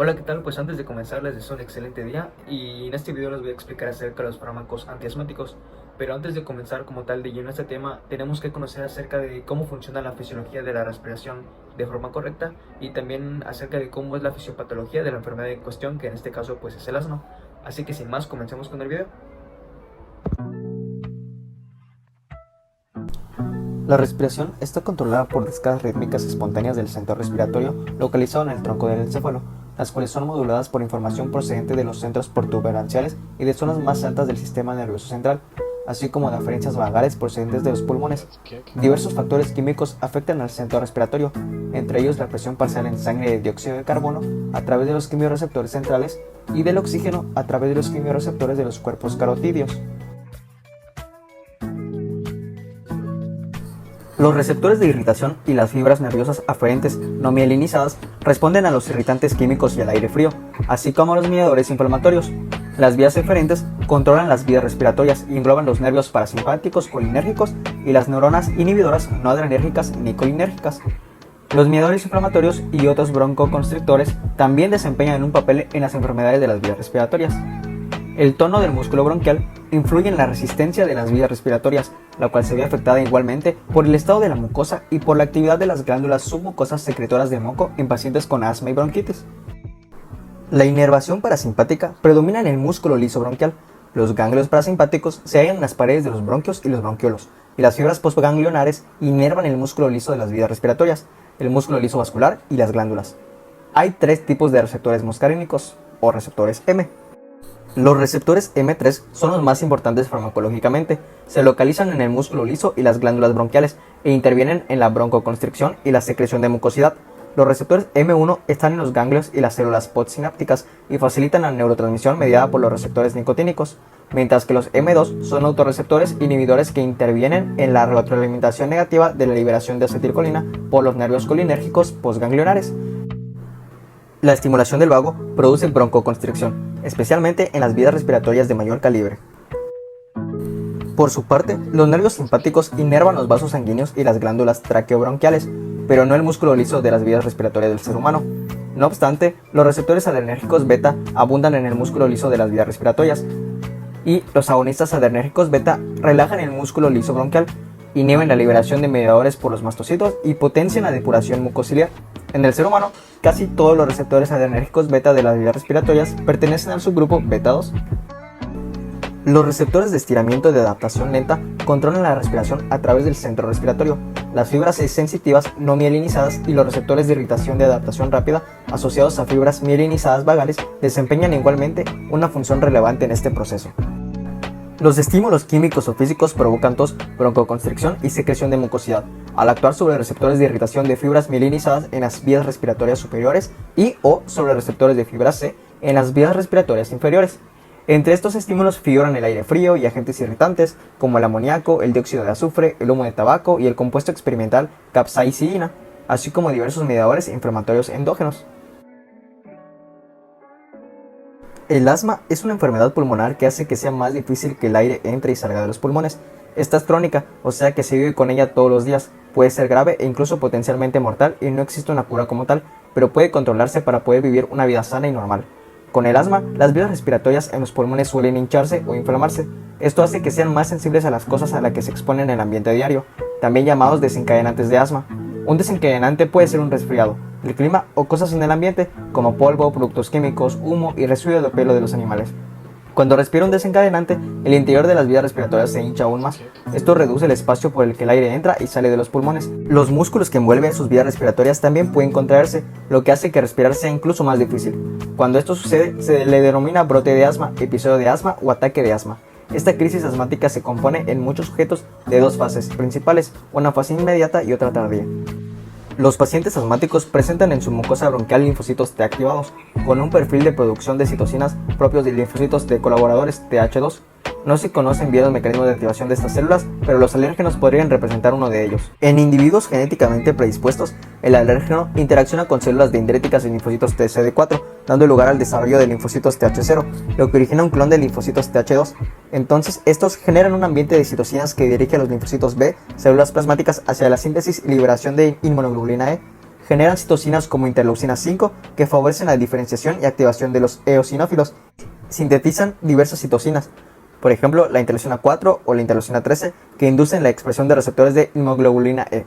Hola, ¿qué tal? Pues antes de comenzar les deseo un excelente día y en este video les voy a explicar acerca de los fármacos antiasmáticos. Pero antes de comenzar como tal de lleno este tema, tenemos que conocer acerca de cómo funciona la fisiología de la respiración de forma correcta y también acerca de cómo es la fisiopatología de la enfermedad en cuestión, que en este caso pues es el asma. Así que sin más, comencemos con el video. La respiración está controlada por descargas rítmicas espontáneas del centro respiratorio localizado en el tronco del encéfalo, las cuales son moduladas por información procedente de los centros protuberanciales y de zonas más altas del sistema nervioso central, así como de aferencias vagales procedentes de los pulmones. Diversos factores químicos afectan al centro respiratorio, entre ellos la presión parcial en sangre de dióxido de carbono a través de los quimiorreceptores centrales y del oxígeno a través de los quimiorreceptores de los cuerpos carotídeos. Los receptores de irritación y las fibras nerviosas aferentes no mielinizadas responden a los irritantes químicos y al aire frío, así como a los mediadores inflamatorios. Las vías eferentes controlan las vías respiratorias y engloban los nervios parasimpáticos colinérgicos y las neuronas inhibidoras no adrenérgicas ni colinérgicas. Los mediadores inflamatorios y otros broncoconstrictores también desempeñan un papel en las enfermedades de las vías respiratorias. El tono del músculo bronquial influye en la resistencia de las vías respiratorias, la cual se ve afectada igualmente por el estado de la mucosa y por la actividad de las glándulas submucosas secretoras de moco en pacientes con asma y bronquitis. La inervación parasimpática predomina en el músculo liso bronquial. Los ganglios parasimpáticos se hallan en las paredes de los bronquios y los bronquiolos, y las fibras postganglionares inervan el músculo liso de las vías respiratorias, el músculo liso vascular y las glándulas. Hay tres tipos de receptores muscarínicos, o receptores M. Los receptores M3 son los más importantes farmacológicamente, se localizan en el músculo liso y las glándulas bronquiales e intervienen en la broncoconstricción y la secreción de mucosidad. Los receptores M1 están en los ganglios y las células postsinápticas y facilitan la neurotransmisión mediada por los receptores nicotínicos, mientras que los M2 son autorreceptores inhibidores que intervienen en la retroalimentación negativa de la liberación de acetilcolina por los nervios colinérgicos postganglionares. La estimulación del vago produce broncoconstricción, especialmente en las vías respiratorias de mayor calibre. Por su parte, los nervios simpáticos inervan los vasos sanguíneos y las glándulas traqueobronquiales, pero no el músculo liso de las vías respiratorias del ser humano. No obstante, los receptores adrenérgicos beta abundan en el músculo liso de las vías respiratorias, y los agonistas adrenérgicos beta relajan el músculo liso bronquial, inhiben la liberación de mediadores por los mastocitos y potencian la depuración mucociliar. En el ser humano, casi todos los receptores adrenérgicos beta de las vías respiratorias pertenecen al subgrupo beta 2. Los receptores de estiramiento de adaptación lenta controlan la respiración a través del centro respiratorio. Las fibras sensitivas no mielinizadas y los receptores de irritación de adaptación rápida asociados a fibras mielinizadas vagales desempeñan igualmente una función relevante en este proceso. Los estímulos químicos o físicos provocan tos, broncoconstricción y secreción de mucosidad, al actuar sobre receptores de irritación de fibras mielinizadas en las vías respiratorias superiores y o sobre receptores de fibra C en las vías respiratorias inferiores. Entre estos estímulos figuran el aire frío y agentes irritantes como el amoníaco, el dióxido de azufre, el humo de tabaco y el compuesto experimental capsaicina, así como diversos mediadores inflamatorios endógenos. El asma es una enfermedad pulmonar que hace que sea más difícil que el aire entre y salga de los pulmones. Esta es crónica, o sea que se vive con ella todos los días. Puede ser grave e incluso potencialmente mortal y no existe una cura como tal, pero puede controlarse para poder vivir una vida sana y normal. Con el asma, las vías respiratorias en los pulmones suelen hincharse o inflamarse. Esto hace que sean más sensibles a las cosas a las que se exponen en el ambiente diario, también llamados desencadenantes de asma. Un desencadenante puede ser un resfriado, el clima o cosas en el ambiente, como polvo, productos químicos, humo y residuos de pelo de los animales. Cuando respira un desencadenante, el interior de las vías respiratorias se hincha aún más. Esto reduce el espacio por el que el aire entra y sale de los pulmones. Los músculos que envuelven sus vías respiratorias también pueden contraerse, lo que hace que respirar sea incluso más difícil. Cuando esto sucede, se le denomina brote de asma, episodio de asma o ataque de asma. Esta crisis asmática se compone en muchos sujetos de dos fases principales, una fase inmediata y otra tardía. Los pacientes asmáticos presentan en su mucosa bronquial linfocitos T activados, con un perfil de producción de citocinas propios de linfocitos de colaboradores Th2. No se conocen bien los mecanismos de activación de estas células, pero los alérgenos podrían representar uno de ellos. En individuos genéticamente predispuestos, el alérgeno interacciona con células dendríticas de linfocitos TCD4, dando lugar al desarrollo de linfocitos Th0, lo que origina un clon de linfocitos Th2. Entonces, estos generan un ambiente de citocinas que dirige a los linfocitos B, células plasmáticas, hacia la síntesis y liberación de inmunoglobulina E, generan citocinas como interleucina 5 que favorecen la diferenciación y activación de los eosinófilos. Sintetizan diversas citocinas, por ejemplo la interleucina 4 o la interleucina 13, que inducen la expresión de receptores de inmunoglobulina E.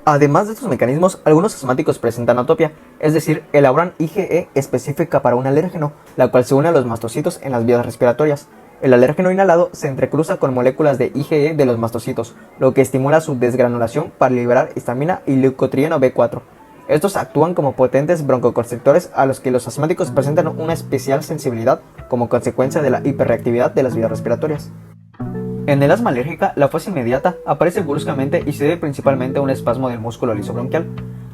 Además de estos mecanismos, algunos asmáticos presentan atopia, es decir, elaboran IgE específica para un alérgeno, la cual se une a los mastocitos en las vías respiratorias. El alérgeno inhalado se entrecruza con moléculas de IgE de los mastocitos, lo que estimula su desgranulación para liberar histamina y leucotrieno B4. Estos actúan como potentes broncoconstrictores a los que los asmáticos presentan una especial sensibilidad como consecuencia de la hiperreactividad de las vías respiratorias. En el asma alérgica, la fase inmediata aparece bruscamente y se debe principalmente a un espasmo del músculo liso bronquial.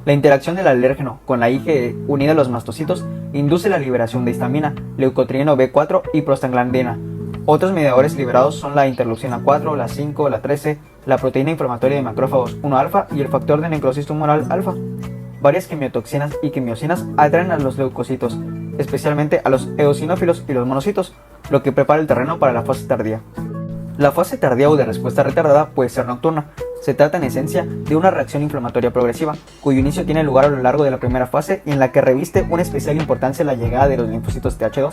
La interacción del alérgeno con la IgE unida a los mastocitos induce la liberación de histamina, leucotrieno B4 y prostaglandina. Otros mediadores liberados son la interleucina 4, la 5, la 13, la proteína inflamatoria de macrófagos 1-alfa y el factor de necrosis tumoral alfa. Varias quimiotoxinas y quimiosinas atraen a los leucocitos, especialmente a los eosinófilos y los monocitos, lo que prepara el terreno para la fase tardía. La fase tardía o de respuesta retardada puede ser nocturna. Se trata en esencia de una reacción inflamatoria progresiva, cuyo inicio tiene lugar a lo largo de la primera fase y en la que reviste una especial importancia la llegada de los linfocitos Th2.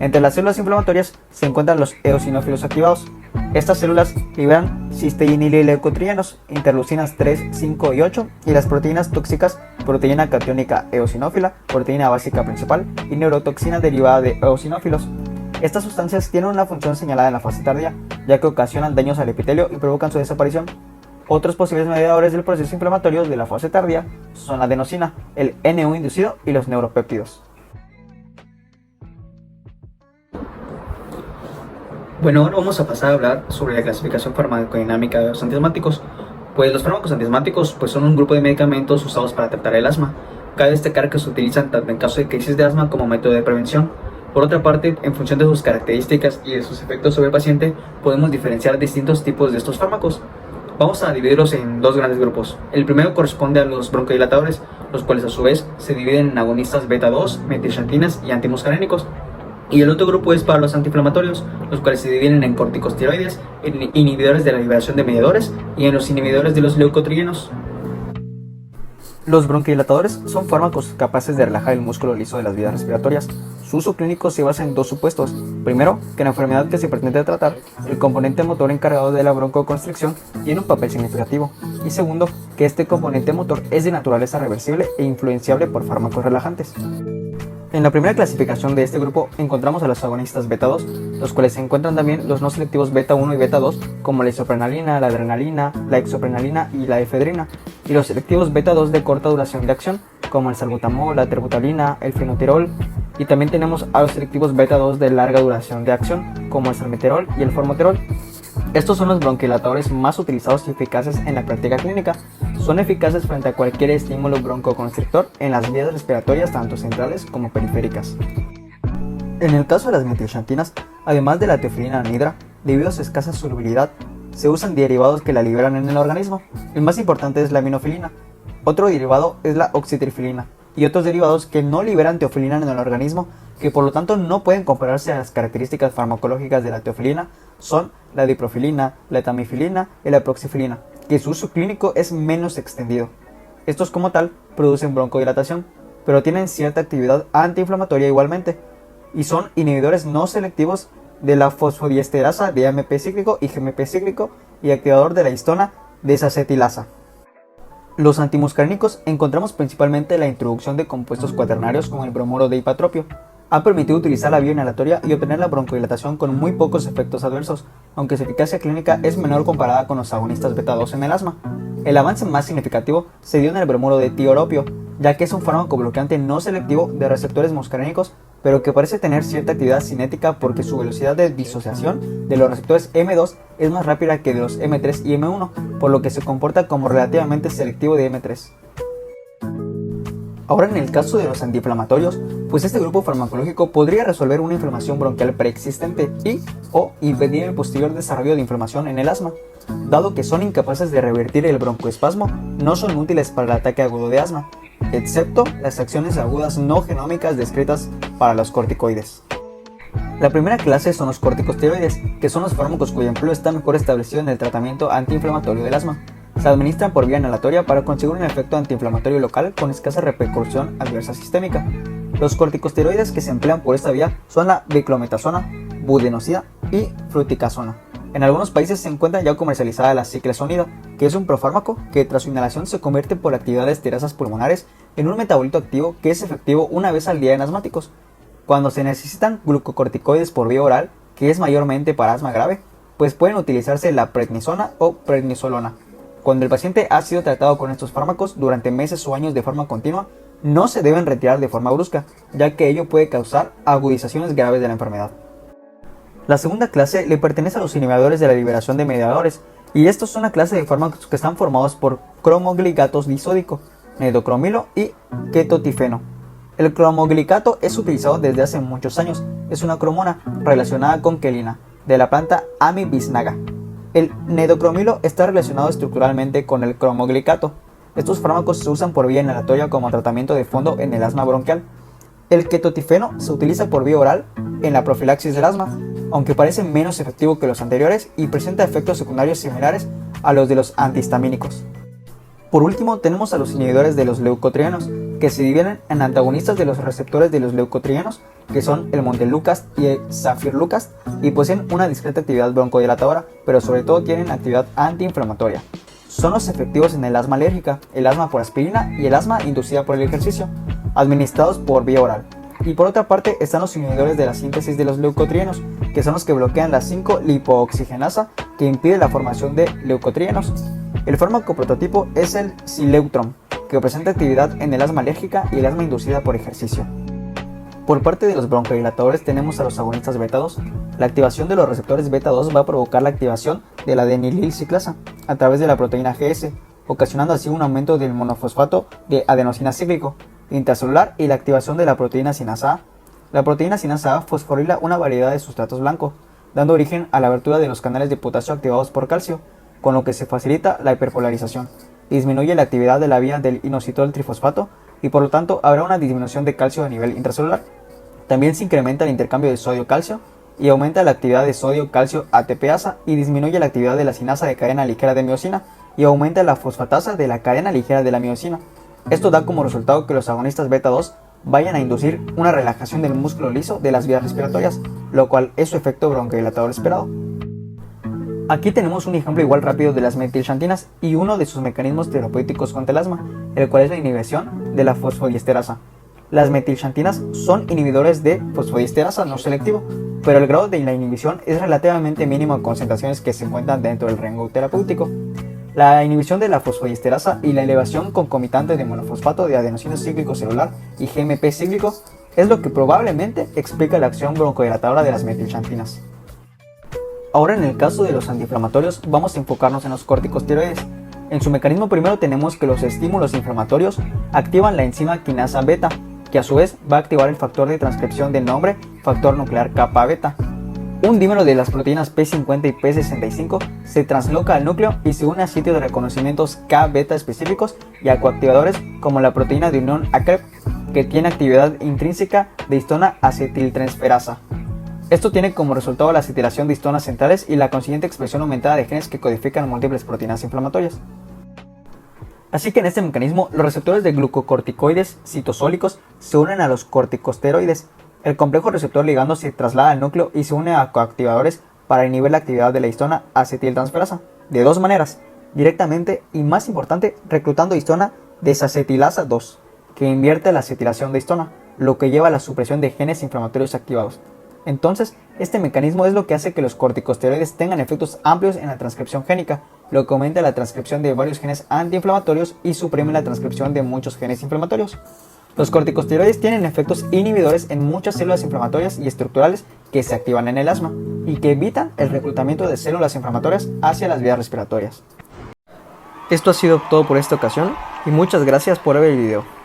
Entre las células inflamatorias se encuentran los eosinófilos activados. Estas células liberan cisteínilileucotrienos, interleucinas 3, 5 y 8 y las proteínas tóxicas proteína catiónica eosinófila, proteína básica principal y neurotoxina derivada de eosinófilos. Estas sustancias tienen una función señalada en la fase tardía, ya que ocasionan daños al epitelio y provocan su desaparición. Otros posibles mediadores del proceso inflamatorio de la fase tardía son la adenosina, el NU inducido y los neuropéptidos. Bueno, ahora vamos a pasar a hablar sobre la clasificación farmacodinámica de los antiasmáticos. Pues los fármacos antiasmáticos son un grupo de medicamentos usados para tratar el asma. Cabe destacar que se utilizan tanto en caso de crisis de asma como método de prevención. Por otra parte, en función de sus características y de sus efectos sobre el paciente, podemos diferenciar distintos tipos de estos fármacos. Vamos a dividirlos en dos grandes grupos. El primero corresponde a los broncodilatadores, los cuales a su vez se dividen en agonistas beta-2, metilxantinas y antimuscarénicos. Y el otro grupo es para los antiinflamatorios, los cuales se dividen en corticosteroides, en inhibidores de la liberación de mediadores y en los inhibidores de los leucotrienos. Los bronquidilatadores son fármacos capaces de relajar el músculo liso de las vías respiratorias. Su uso clínico se basa en dos supuestos. Primero, que en la enfermedad que se pretende tratar, el componente motor encargado de la broncoconstricción tiene un papel significativo. Y segundo, que este componente motor es de naturaleza reversible e influenciable por fármacos relajantes. En la primera clasificación de este grupo encontramos a los agonistas beta-2, los cuales se encuentran también los no selectivos beta-1 y beta-2, como la isoprenalina, la adrenalina, la exoprenalina y la efedrina, y los selectivos beta-2 de corta duración de acción, como el salbutamol, la terbutalina, el fenotirol, y también tenemos a los selectivos beta-2 de larga duración de acción, como el salmeterol y el formoterol. Estos son los bronquidilatadores más utilizados y eficaces en la práctica clínica. Son eficaces frente a cualquier estímulo broncoconstrictor en las vías respiratorias tanto centrales como periféricas. En el caso de las metilxantinas, además de la teofilina anhidra, debido a su escasa solubilidad, se usan derivados que la liberan en el organismo. El más importante es la aminofilina. Otro derivado es la oxitrifilina y otros derivados que no liberan teofilina en el organismo, que por lo tanto no pueden compararse a las características farmacológicas de la teofilina, son la diprofilina, la tamifilina y la proxifilina, que su uso clínico es menos extendido. Estos como tal producen broncodilatación, pero tienen cierta actividad antiinflamatoria igualmente, y son inhibidores no selectivos de la fosfodiesterasa de AMP cíclico y GMP cíclico y activador de la histona desacetilasa. Los antimuscarínicos encontramos principalmente la introducción de compuestos cuaternarios como el bromuro de hipatropio. Ha permitido utilizar la vía inhalatoria y obtener la broncodilatación con muy pocos efectos adversos, aunque su eficacia clínica es menor comparada con los agonistas beta-2 en el asma. El avance más significativo se dio en el bromuro de tioropio, ya que es un fármaco bloqueante no selectivo de receptores muscarínicos, pero que parece tener cierta actividad cinética porque su velocidad de disociación de los receptores M2 es más rápida que de los M3 y M1, por lo que se comporta como relativamente selectivo de M3. Ahora en el caso de los antiinflamatorios, pues este grupo farmacológico podría resolver una inflamación bronquial preexistente o impedir el posterior desarrollo de inflamación en el asma. Dado que son incapaces de revertir el broncoespasmo, no son útiles para el ataque agudo de asma, excepto las acciones agudas no genómicas descritas para los corticoides. La primera clase son los corticosteroides, que son los fármacos cuyo empleo está mejor establecido en el tratamiento antiinflamatorio del asma. Se administran por vía inhalatoria para conseguir un efecto antiinflamatorio local con escasa repercusión adversa sistémica. Los corticosteroides que se emplean por esta vía son la diclometasona, budenosida y fluticasona. En algunos países se encuentra ya comercializada la ciclesonida, que es un profármaco que tras su inhalación se convierte por actividad de esterasas pulmonares en un metabolito activo que es efectivo una vez al día en asmáticos. Cuando se necesitan glucocorticoides por vía oral, que es mayormente para asma grave, pues pueden utilizarse la prednisona o prednisolona. Cuando el paciente ha sido tratado con estos fármacos durante meses o años de forma continua, no se deben retirar de forma brusca, ya que ello puede causar agudizaciones graves de la enfermedad. La segunda clase le pertenece a los inhibidores de la liberación de mediadores, y estos son la clase de fármacos que están formados por cromoglicatos disódico, nedocromilo y ketotifeno. El cromoglicato es utilizado desde hace muchos años, es una cromona relacionada con quelina, de la planta Amibisnaga. El nedocromilo está relacionado estructuralmente con el cromoglicato. Estos fármacos se usan por vía inhalatoria como tratamiento de fondo en el asma bronquial. El ketotifeno se utiliza por vía oral en la profilaxis del asma, aunque parece menos efectivo que los anteriores y presenta efectos secundarios similares a los de los antihistamínicos. Por último, tenemos a los inhibidores de los leucotrienos, que se dividen en antagonistas de los receptores de los leucotrienos, que son el montelukast y el zafirlukast, y poseen una discreta actividad broncodilatadora, pero sobre todo tienen actividad antiinflamatoria. Son los efectivos en el asma alérgica, el asma por aspirina y el asma inducida por el ejercicio, administrados por vía oral. Y por otra parte están los inhibidores de la síntesis de los leucotrienos, que son los que bloquean la 5-lipooxigenasa que impide la formación de leucotrienos. El fármaco prototipo es el Sileutron, que presenta actividad en el asma alérgica y el asma inducida por ejercicio. Por parte de los broncodilatadores tenemos a los agonistas beta 2. La activación de los receptores beta 2 va a provocar la activación de la adenilil ciclasa a través de la proteína GS, ocasionando así un aumento del monofosfato de adenosina cíclico intracelular y la activación de la proteína sinasa A. La proteína sinasa A fosforila una variedad de sustratos blancos, dando origen a la abertura de los canales de potasio activados por calcio, con lo que se facilita la hiperpolarización, disminuye la actividad de la vía del inositol trifosfato y por lo tanto habrá una disminución de calcio a nivel intracelular. También se incrementa el intercambio de sodio-calcio y aumenta la actividad de sodio-calcio ATPasa y disminuye la actividad de la sinasa de cadena ligera de miosina y aumenta la fosfatasa de la cadena ligera de la miosina. Esto da como resultado que los agonistas beta 2 vayan a inducir una relajación del músculo liso de las vías respiratorias, lo cual es su efecto broncodilatador esperado. Aquí tenemos un ejemplo igual rápido de las metilxantinas y uno de sus mecanismos terapéuticos contra el asma, el cual es la inhibición de la fosfodiesterasa. Las metilxantinas son inhibidores de fosfodiesterasa no selectivo, pero el grado de la inhibición es relativamente mínimo a concentraciones que se encuentran dentro del rango terapéutico. La inhibición de la fosfodiesterasa y la elevación concomitante de monofosfato de adenosina cíclico celular y GMP cíclico es lo que probablemente explica la acción broncodilatadora de las metilxantinas. Ahora en el caso de los antiinflamatorios vamos a enfocarnos en los corticosteroides. En su mecanismo primero tenemos que los estímulos inflamatorios activan la enzima quinasa beta, que a su vez va a activar el factor de transcripción del nombre factor nuclear kappa beta. Un dímero de las proteínas P50 y P65 se transloca al núcleo y se une a sitios de reconocimientos K-beta específicos y a coactivadores como la proteína de unión ACREP, que tiene actividad intrínseca de histona acetiltransferasa. Esto tiene como resultado la acetilación de histonas centrales y la consiguiente expresión aumentada de genes que codifican múltiples proteínas inflamatorias. Así que en este mecanismo, los receptores de glucocorticoides citosólicos se unen a los corticosteroides. El complejo receptor ligando se traslada al núcleo y se une a coactivadores para inhibir la actividad de la histona acetiltransferasa, de dos maneras, directamente y más importante, reclutando histona desacetilasa 2, que invierte la acetilación de histona, lo que lleva a la supresión de genes inflamatorios activados. Entonces, este mecanismo es lo que hace que los corticosteroides tengan efectos amplios en la transcripción génica, lo que aumenta la transcripción de varios genes antiinflamatorios y suprime la transcripción de muchos genes inflamatorios. Los corticosteroides tienen efectos inhibidores en muchas células inflamatorias y estructurales que se activan en el asma y que evitan el reclutamiento de células inflamatorias hacia las vías respiratorias. Esto ha sido todo por esta ocasión y muchas gracias por ver el video.